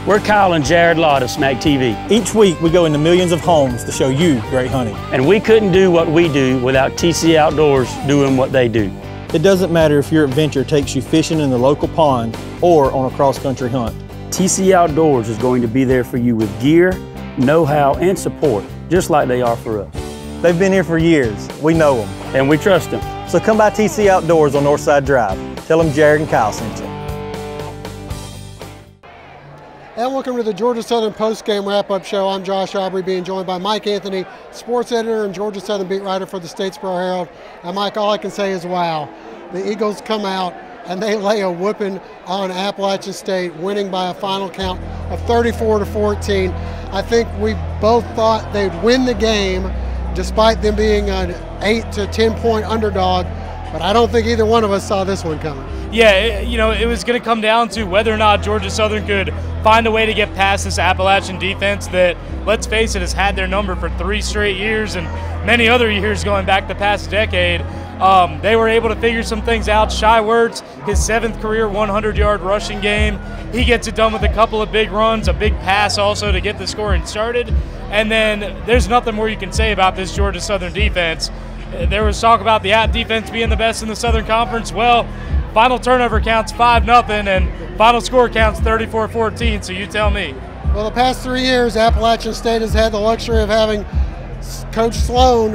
We're Kyle and Jared Lott of Smack TV. Each week we go into millions of homes to show you great hunting. And we couldn't do what we do without TC Outdoors doing what they do. It doesn't matter if your adventure takes you fishing in the local pond or on a cross-country hunt. TC Outdoors is going to be there for you with gear, know-how, and support, just like they are for us. They've been here for years. We know them. And we trust them. So come by TC Outdoors on Northside Drive. Tell them Jared and Kyle sent you. And welcome to the Georgia Southern Postgame Wrap-Up Show. I'm Josh Aubrey, being joined by Mike Anthony, sports editor and Georgia Southern beat writer for the Statesboro Herald. And Mike, all I can say is wow. The Eagles come out and they lay a whooping on Appalachian State, winning by a final count of 34-14. I think we both thought they'd win the game despite them being an 8 to 10 point underdog, but I don't think either one of us saw this one coming. Yeah, it was going to come down to whether or not Georgia Southern could find a way to get past this Appalachian defense that, let's face it, has had their number for 3 straight years and many other years going back the past decade. They were able to figure some things out. Shai Wertz, his 7th career 100-yard rushing game. He gets it done with a couple of big runs, a big pass also to get the scoring started. And then there's nothing more you can say about this Georgia Southern defense. There was talk about the App defense being the best in the Southern Conference. Well, final turnover counts 5-0 and final score counts 34-14, so you tell me. Well, the past 3 years, Appalachian State has had the luxury of having Coach Sloan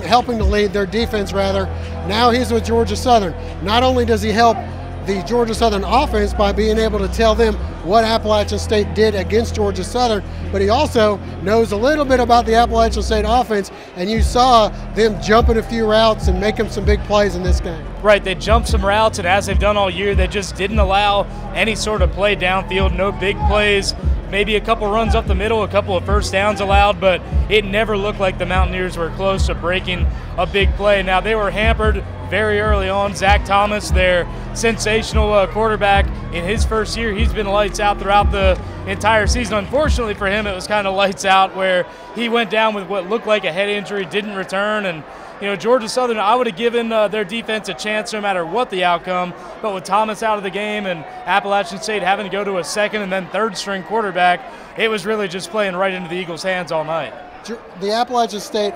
helping to lead their defense rather. Now he's with Georgia Southern. Not only does he help the Georgia Southern offense by being able to tell them what Appalachian State did against Georgia Southern, but he also knows a little bit about the Appalachian State offense, and you saw them jumping a few routes and making some big plays in this game. Right, they jumped some routes, and as they've done all year, they just didn't allow any sort of play downfield, no big plays, maybe a couple runs up the middle, a couple of first downs allowed, but it never looked like the Mountaineers were close to breaking a big play. Now, they were hampered very early on. Zach Thomas, their sensational quarterback, in his first year, he's been lights out throughout the entire season. Unfortunately for him, it was kind of lights out where he went down with what looked like a head injury, didn't return, and Georgia Southern, I would have given their defense a chance no matter what the outcome, but with Thomas out of the game and Appalachian State having to go to a second and then third string quarterback, it was really just playing right into the Eagles' hands all night. The Appalachian State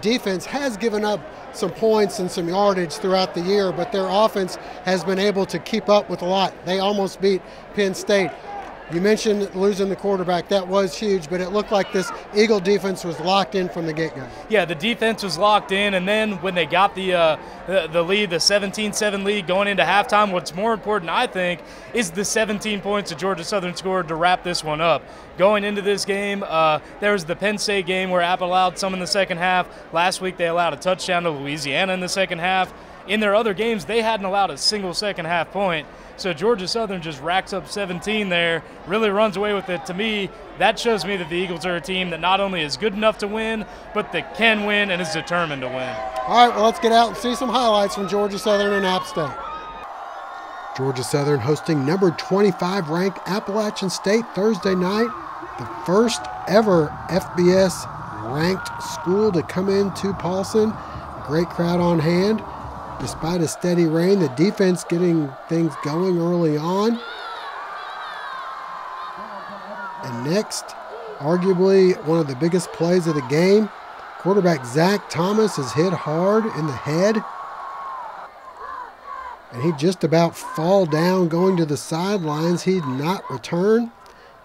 defense has given up some points and some yardage throughout the year, but their offense has been able to keep up with a lot. They almost beat Penn State. You mentioned losing the quarterback. That was huge, but it looked like this Eagle defense was locked in from the get-go. Yeah, the defense was locked in, and then when they got the lead, the 17-7 lead going into halftime, what's more important, I think, is the 17 points that Georgia Southern scored to wrap this one up. Going into this game, there was the Penn State game where App allowed some in the second half. Last week they allowed a touchdown to Louisiana in the second half. In their other games, they hadn't allowed a single second half point. So Georgia Southern just racks up 17 there, really runs away with it. To me, that shows me that the Eagles are a team that not only is good enough to win, but that can win and is determined to win. All right, well, let's get out and see some highlights from Georgia Southern and App State. Georgia Southern hosting number 25 ranked Appalachian State Thursday night, the first ever FBS ranked school to come into Paulson. Great crowd on hand. Despite a steady rain, the defense getting things going early on. And next, arguably one of the biggest plays of the game, quarterback Zach Thomas is hit hard in the head. And he just about fall down going to the sidelines. He did not return.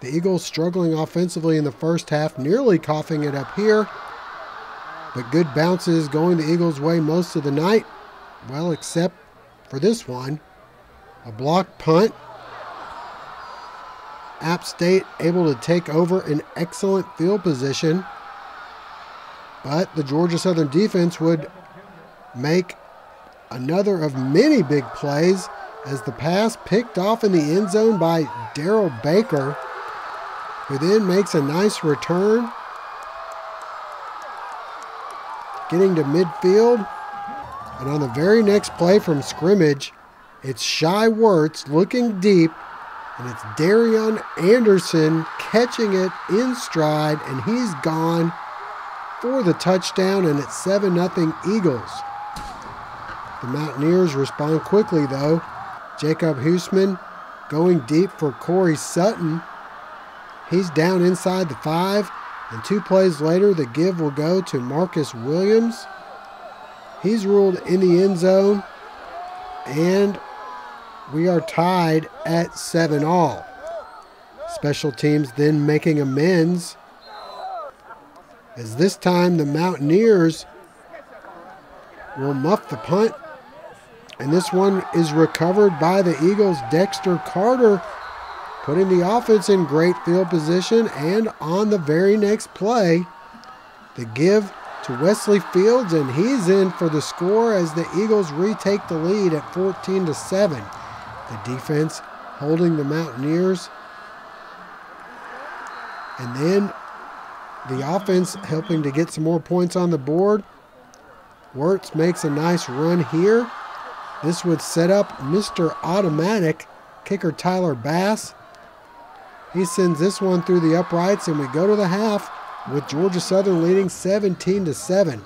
The Eagles struggling offensively in the first half, nearly coughing it up here. But good bounces going the Eagles' way most of the night. Well, except for this one, a blocked punt. App State able to take over an excellent field position, but the Georgia Southern defense would make another of many big plays as the pass picked off in the end zone by Darrell Baker, who then makes a nice return, getting to midfield. And on the very next play from scrimmage, it's Shai Wertz looking deep, and it's Darion Anderson catching it in stride, and he's gone for the touchdown, and it's 7-0 Eagles. The Mountaineers respond quickly, though. Jacob Huseman going deep for Corey Sutton, He's down inside the 5, and 2 plays later, the give will go to Marcus Williams. He's ruled in the end zone, and we are tied at 7-all. Special teams then making amends, as this time the Mountaineers will muff the punt, and this one is recovered by the Eagles' Dexter Carter, putting the offense in great field position. And on the very next play, the give to Wesley Fields, and he's in for the score as the Eagles retake the lead at 14-7. The defense holding the Mountaineers, and then the offense helping to get some more points on the board. Wirtz makes a nice run here. This would set up Mr. Automatic, kicker Tyler Bass. He sends this one through the uprights, and we go to the half with Georgia Southern leading 17-7.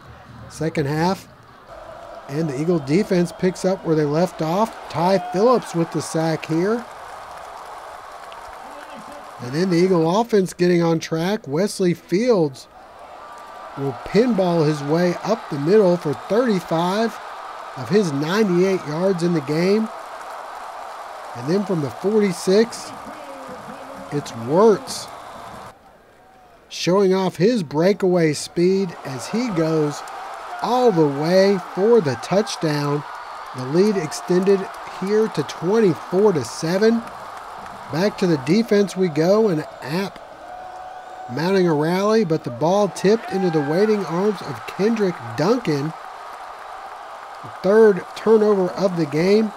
Second half, and the Eagle defense picks up where they left off. Ty Phillips with the sack here. And then the Eagle offense getting on track. Wesley Fields will pinball his way up the middle for 35 of his 98 yards in the game. And then from the 46, it's Wirtz showing off his breakaway speed as he goes all the way for the touchdown. The lead extended here to 24-7. Back to the defense we go, and App mounting a rally, but the ball tipped into the waiting arms of Kendrick Duncan. The third turnover of the game.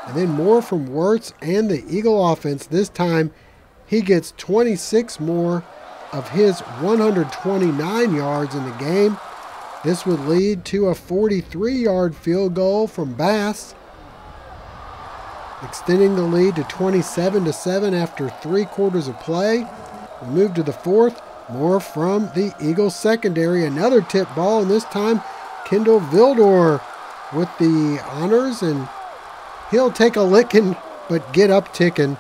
And then more from Wirtz and the Eagle offense. This time he gets 26 more of his 129 yards in the game. This would lead to a 43-yard field goal from Bass, extending the lead to 27-7 after 3 quarters of play. We move to the fourth. More from the Eagles secondary. Another tip ball, and this time Kendall Vildor with the honors, and he'll take a licking but get up ticking.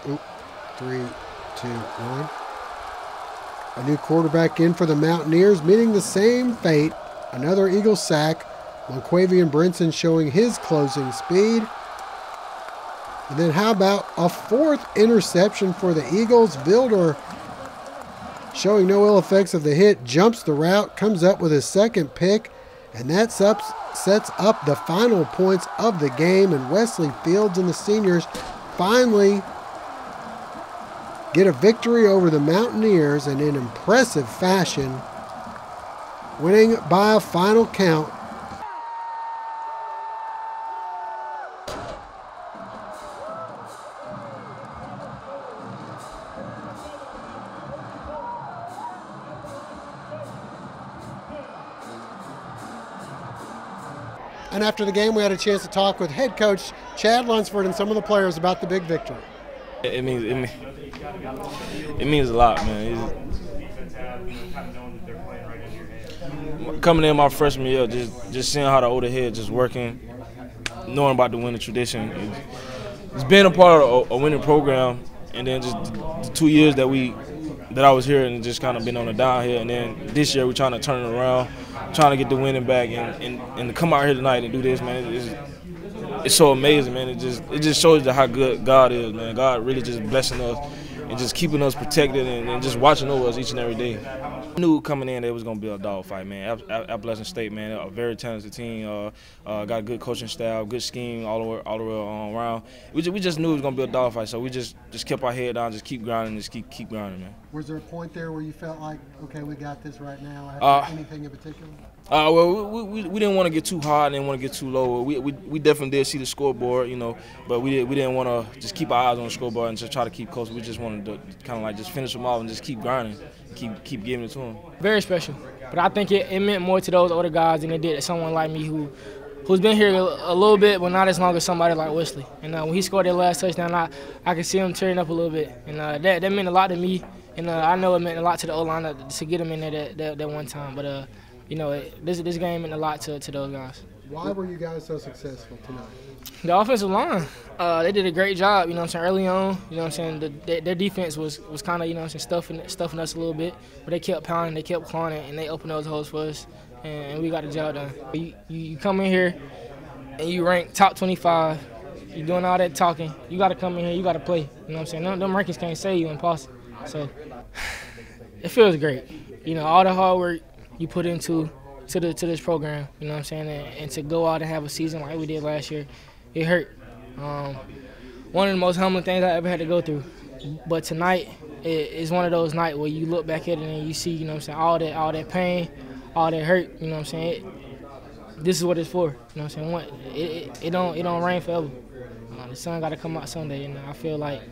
Oop, 3, 2, 1. A new quarterback in for the Mountaineers, meeting the same fate. Another Eagle sack. Monquavian Brinson showing his closing speed. And then how about a 4th interception for the Eagles? Vildor, showing no ill effects of the hit, jumps the route, comes up with his 2nd pick, and that sets up the final points of the game. And Wesley Fields and the seniors finally get a victory over the Mountaineers, and in impressive fashion, winning by a final count. And after the game, we had a chance to talk with head coach Chad Lunsford and some of the players about the big victory. It means a lot, man. Coming in my freshman year, just seeing how the older head just working, knowing about the winning tradition. It's been a part of a winning program, and then just the 2 years that I was here and just kind of been on the downhill, and then this year we're trying to turn it around, trying to get the winning back, and to come out here tonight and do this, man, it's so amazing, man. It just shows you how good God is, man. God really just blessing us and just keeping us protected and just watching over us each and every day. I knew coming in that it was going to be a dogfight, man. Appalachian State, man, a very talented team. Got a good coaching staff, good scheme all the way around. We just knew it was going to be a dogfight, so we just kept our head down, just keep grinding, just keep grinding, man. Was there a point there where you felt like, okay, we got this right now? Anything in particular? Well, we didn't want to get too high, didn't want to get too low. We definitely did see the scoreboard, you know, but we didn't want to just keep our eyes on the scoreboard and just try to keep close. We just wanted to kind of like just finish them off and just keep grinding, keep giving it to them. Very special, but I think it meant more to those older guys than it did to someone like me who's been here a little bit, but not as long as somebody like Wesley. And when he scored that last touchdown, I could see him tearing up a little bit, and that meant a lot to me. And I know it meant a lot to the O-line to get him in there that one time, but. You know, this game meant a lot to those guys. Why were you guys so successful tonight? The offensive line, they did a great job, you know what I'm saying, early on. You know what I'm saying, their defense was kind of, you know what I'm saying, stuffing us a little bit. But they kept pounding, they kept clawing it, and they opened those holes for us, and we got the job done. You come in here and you rank top 25, you're doing all that talking, you got to come in here, you got to play. You know what I'm saying? Them rankings can't save you in Boston. So it feels great. You know, all the hard work you put into this program, you know what I'm saying, and to go out and have a season like we did last year, it hurt. One of the most humbling things I ever had to go through. But tonight is one of those nights where you look back at it and you see, you know what I'm saying, all that pain, all that hurt, you know what I'm saying. This is what it's for, you know what I'm saying. It don't rain forever. The sun got to come out someday, and I feel like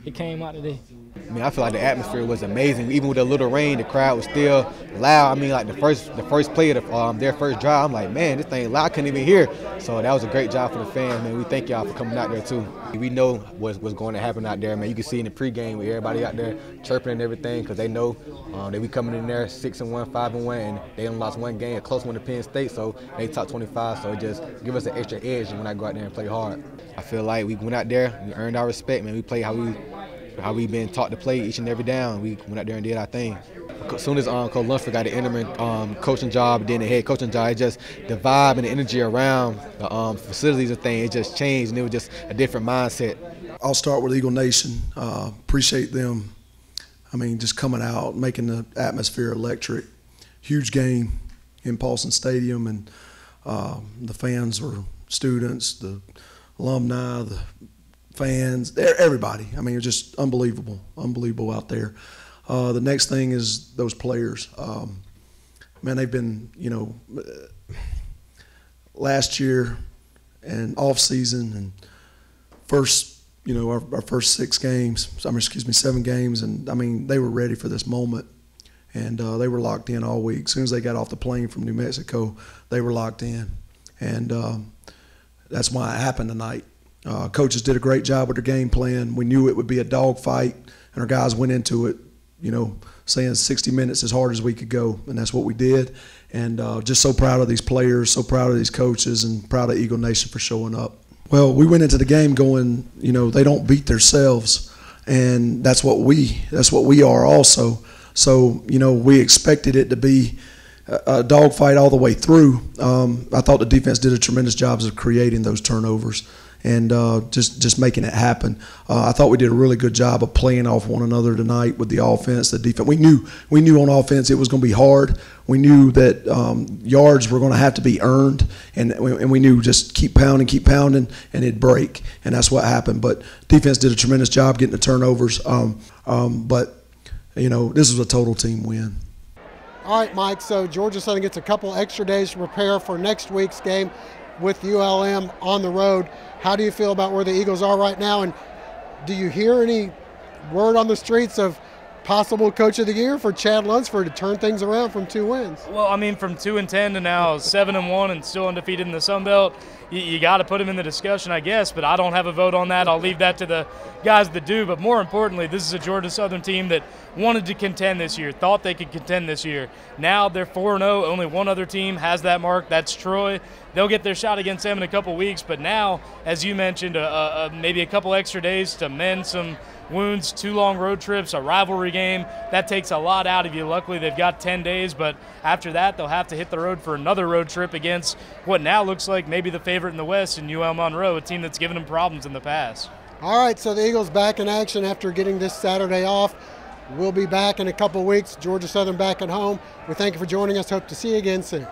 it came out today. I mean, I feel like the atmosphere was amazing. Even with a little rain, the crowd was still loud. I mean, like the first play of their first drive, I'm like, man, this thing loud, I couldn't even hear. So that was a great job for the fans, man. We thank y'all for coming out there too. We know what's going to happen out there, man. You can see in the pregame with everybody out there chirping and everything, because they know that we coming in there 6-1, 5-1, and they only lost one game, a close one to Penn State, so they top 25. So it just give us an extra edge when I go out there and play hard. I feel like we went out there, we earned our respect, man. We played how we been taught to play each and every down. We went out there and did our thing. As soon as Coach Lunsford got the interim coaching job, then the head coaching job, it just the vibe and the energy around the facilities and things, it just changed, and it was just a different mindset. I'll start with Eagle Nation. Appreciate them. I mean, just coming out, making the atmosphere electric. Huge game in Paulson Stadium, and the fans were students, the alumni, the fans, everybody. I mean, it was just unbelievable out there. The next thing is those players. Man, they've been, you know, last year and off season and first, you know, our first 7 games, and I mean, they were ready for this moment, and they were locked in all week. As soon as they got off the plane from New Mexico, they were locked in, and that's why it happened tonight. Coaches did a great job with their game plan. We knew it would be a dogfight, and our guys went into it, you know, saying 60 minutes as hard as we could go, and that's what we did. And just so proud of these players, so proud of these coaches, and proud of Eagle Nation for showing up. Well, we went into the game going, you know, they don't beat themselves, and that's what we are also. So, you know, we expected it to be a dogfight all the way through. I thought the defense did a tremendous job of creating those turnovers and just making it happen. I thought we did a really good job of playing off one another tonight with the offense, the defense. We knew on offense it was going to be hard. We knew that yards were going to have to be earned, and we knew just keep pounding, and it'd break, and that's what happened. But defense did a tremendous job getting the turnovers. But you know, this was a total team win. All right, Mike, so Georgia Southern gets a couple extra days to prepare for next week's game with ULM on the road. How do you feel about where the Eagles are right now, and do you hear any word on the streets of possible Coach of the Year for Chad Lunsford to turn things around from 2 wins? Well, I mean, from 2-10 to now 7-1 and still undefeated in the Sun Belt, you got to put him in the discussion, I guess, but I don't have a vote on that. I'll leave that to the guys that do. But more importantly, this is a Georgia Southern team that wanted to contend this year, thought they could contend this year. Now they're 4-0. Only one other team has that mark. That's Troy. They'll get their shot against them in a couple weeks. But now, as you mentioned, maybe a couple extra days to mend some wounds, 2 long road trips, a rivalry game. That takes a lot out of you. Luckily, they've got 10 days, but after that, they'll have to hit the road for another road trip against what now looks like maybe the favorite in the West in UL Monroe, a team that's given them problems in the past. All right, so the Eagles back in action after getting this Saturday off. We'll be back in a couple weeks. Georgia Southern back at home. We thank you for joining us. Hope to see you again soon.